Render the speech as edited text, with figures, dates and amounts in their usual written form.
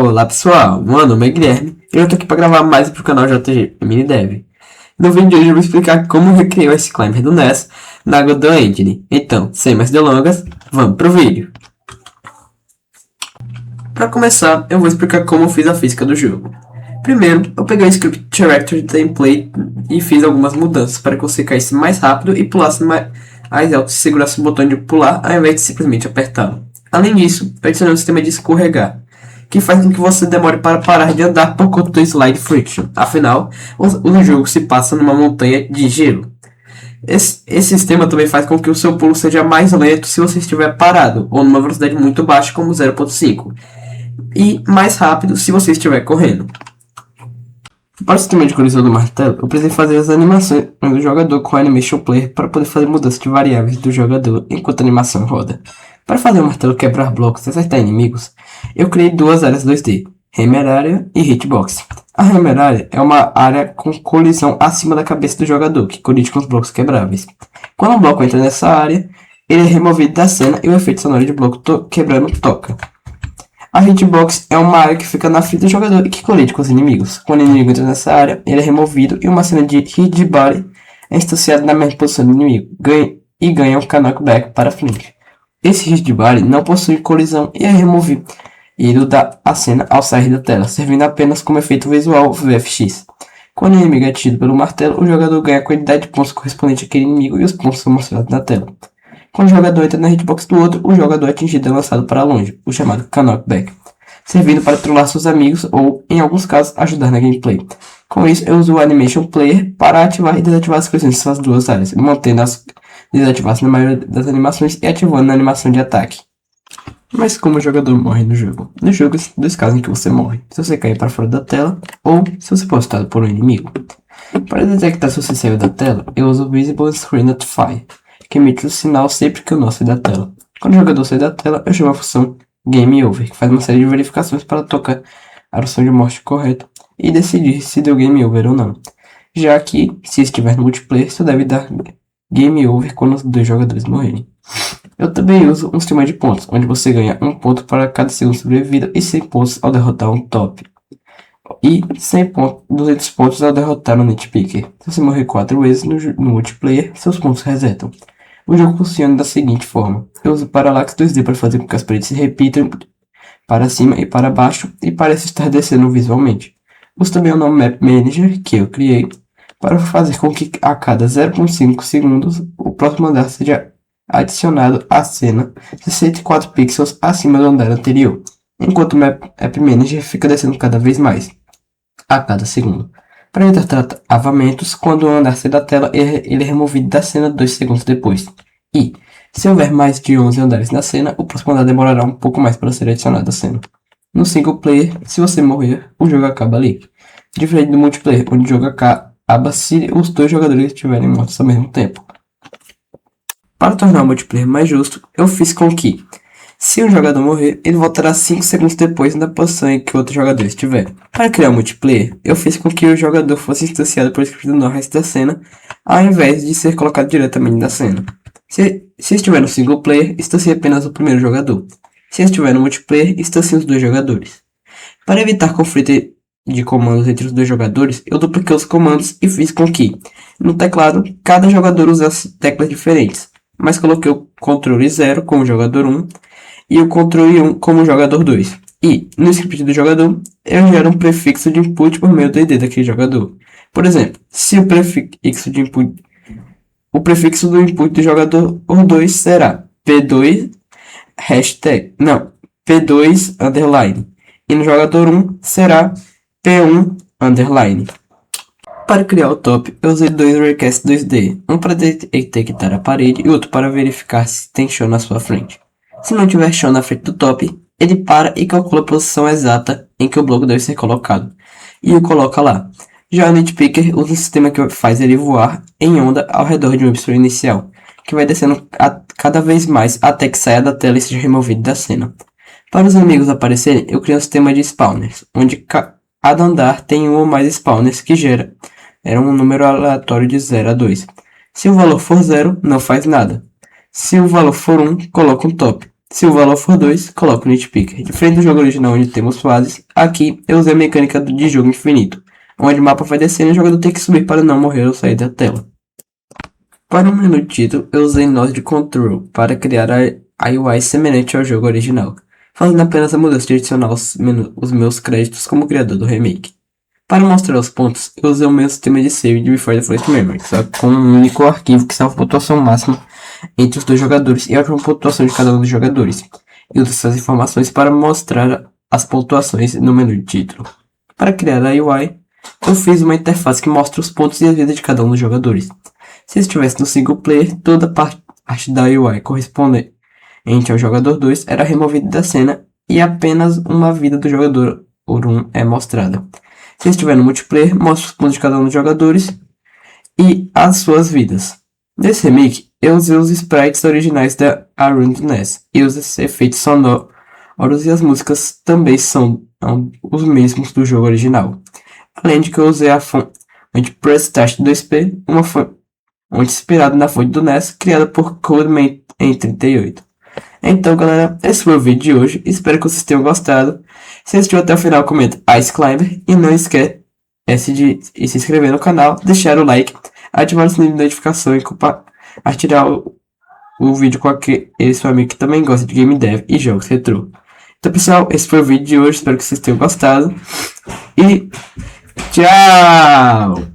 Olá pessoal, meu nome é Guilherme e eu tô aqui para gravar mais pro canal JG Mini Dev. No vídeo de hoje eu vou explicar como recriar esse climber do NES na Godot Engine. Então, sem mais delongas, vamos pro vídeo. Para começar, eu vou explicar como eu fiz a física do jogo. Primeiro, eu peguei o Script Directory Template e fiz algumas mudanças para que você caísse mais rápido e pulasse mais alto se segurasse o botão de pular ao invés de simplesmente apertá-lo. Além disso, eu adicionei um sistema de escorregar, que faz com que você demore para parar de andar por conta do slide friction. Afinal, o jogo se passa numa montanha de gelo. Esse sistema também faz com que o seu pulo seja mais lento se você estiver parado, ou numa velocidade muito baixa como 0.5, e mais rápido se você estiver correndo. Para o sistema de colisão do martelo, eu precisei fazer as animações do jogador com o Animation Player para poder fazer mudanças de variáveis do jogador enquanto a animação roda. Para fazer o martelo quebrar blocos e acertar inimigos, eu criei duas áreas 2D, Hammer Area e Hitbox. A Hammer Area é uma área com colisão acima da cabeça do jogador, que colide com os blocos quebráveis. Quando um bloco entra nessa área, ele é removido da cena e o efeito sonoro de bloco quebrando toca. A Hitbox é uma área que fica na frente do jogador e que colide com os inimigos. Quando o inimigo entra nessa área, ele é removido e uma cena de hit de body é instanciada na mesma posição do inimigo e ganha um knockback para frente. Esse hit de body não possui colisão e é removido da cena ao sair da tela, servindo apenas como efeito visual VFX. Quando o inimigo é atingido pelo martelo, o jogador ganha a quantidade de pontos correspondente àquele inimigo e os pontos são mostrados na tela. Quando o jogador entra na hitbox do outro, o jogador atingido é lançado para longe, o chamado knockback, servindo para trollar seus amigos ou, em alguns casos, ajudar na gameplay. Com isso, eu uso o Animation Player para ativar e desativar as colisões nessas duas áreas, mantendo-as desativadas na maioria das animações e ativando na animação de ataque. Mas como o jogador morre no jogo? No jogo, dois casos em que você morre: se você cair para fora da tela ou se você for assustado por um inimigo. Para detectar se você saiu da tela, eu uso o Visible Screen Notify, que emite o sinal sempre que o nó sai da tela. Quando o jogador sai da tela, eu chamo a função Game Over, que faz uma série de verificações para tocar a opção de morte correta e decidir se deu Game Over ou não. Já que, se estiver no multiplayer, só deve dar Game Over quando os dois jogadores morrerem. Eu também uso um sistema de pontos, onde você ganha 1 ponto para cada segundo sobrevivido e 100 pontos ao derrotar um top. E 200 pontos ao derrotar um nitpicker. Se você morrer 4 vezes no multiplayer, seus pontos resetam. O jogo funciona da seguinte forma: eu uso Parallax 2D para fazer com que as paredes se repitam para cima e para baixo e parece estar descendo visualmente. Uso também o nome Map Manager, que eu criei, para fazer com que a cada 0.5 segundos o próximo andar seja adicionado à cena 64 pixels acima do andar anterior, enquanto o Map Manager fica descendo cada vez mais, a cada segundo. Para evitar travamentos, quando o andar sai da tela, ele é removido da cena 2 segundos depois. E, se houver mais de 11 andares na cena, o próximo andar demorará um pouco mais para ser adicionado à cena. No single player, se você morrer, o jogo acaba ali. Diferente do multiplayer, onde o jogo acaba se os dois jogadores estiverem mortos ao mesmo tempo. Para tornar o multiplayer mais justo, eu fiz com que, se um jogador morrer, ele voltará 5 segundos depois na posição em que o outro jogador estiver. Para criar o multiplayer, eu fiz com que o jogador fosse instanciado por script no resto da cena, ao invés de ser colocado diretamente na cena. Se estiver no single player, instancia apenas o primeiro jogador. Se estiver no multiplayer, instancia os dois jogadores. Para evitar conflito de comandos entre os dois jogadores, eu dupliquei os comandos e fiz com que, no teclado, cada jogador usasse teclas diferentes, mas coloquei o controle 0 como jogador 1 e o controle 1 como jogador 2. E, no script do jogador, eu gero um prefixo de input por meio do ID daquele jogador. Por exemplo, se o prefixo do input do jogador 2 será P2 P2 underline, e no jogador 1 será P1 underline. Para criar o top, eu usei dois Raycast 2D, um para detectar a parede e outro para verificar se tem chão na sua frente. Se não tiver chão na frente do top, ele para e calcula a posição exata em que o bloco deve ser colocado, e o coloca lá. Já o Nitpicker usa um sistema que faz ele voar em onda ao redor de uma opção inicial, que vai descendo cada vez mais até que saia da tela e seja removido da cena. Para os inimigos aparecerem, eu criei um sistema de spawners, onde cada andar tem um ou mais spawners que gera um número aleatório de 0 a 2. Se o valor for 0, não faz nada. Se o valor for 1, coloca um top. Se o valor for 2, coloco o nitpicker. Diferente do jogo original onde temos fases, aqui eu usei a mecânica de jogo infinito, onde o mapa vai descendo e o jogador tem que subir para não morrer ou sair da tela. Para o menu de título, eu usei Node Control para criar a UI semelhante ao jogo original, fazendo apenas a mudança de adicionar os meus créditos como criador do remake. Para mostrar os pontos, eu usei o meu sistema de save de Before the Flash Memory, só com um único arquivo que salva a pontuação máxima entre os dois jogadores e a última pontuação de cada um dos jogadores. Eu uso essas informações para mostrar as pontuações no menu de título. Para criar a UI, eu fiz uma interface que mostra os pontos e a vida de cada um dos jogadores. Se estivesse no single player, toda a parte da UI correspondente ao jogador 2 era removida da cena e apenas uma vida do jogador 1 é mostrada. Se estiver no multiplayer, mostra os pontos de cada um dos jogadores e as suas vidas. Nesse remake, eu usei os sprites originais da Around Ness e os efeitos sonoros e as músicas também são os mesmos do jogo original. Além de que eu usei a fonte Press Start 2P, uma fonte inspirada na fonte do NES, criada por Codeman em 38. Então, galera, esse foi o vídeo de hoje. Espero que vocês tenham gostado. Se assistiu até o final, comenta Ice Climber e não esquece de se inscrever no canal, deixar o like, ativar o sininho de notificação e compartilhar o vídeo com aquele seu amigo que também gosta de game dev e jogos retrô. Então, pessoal, esse foi o vídeo de hoje. Espero que vocês tenham gostado. E tchau!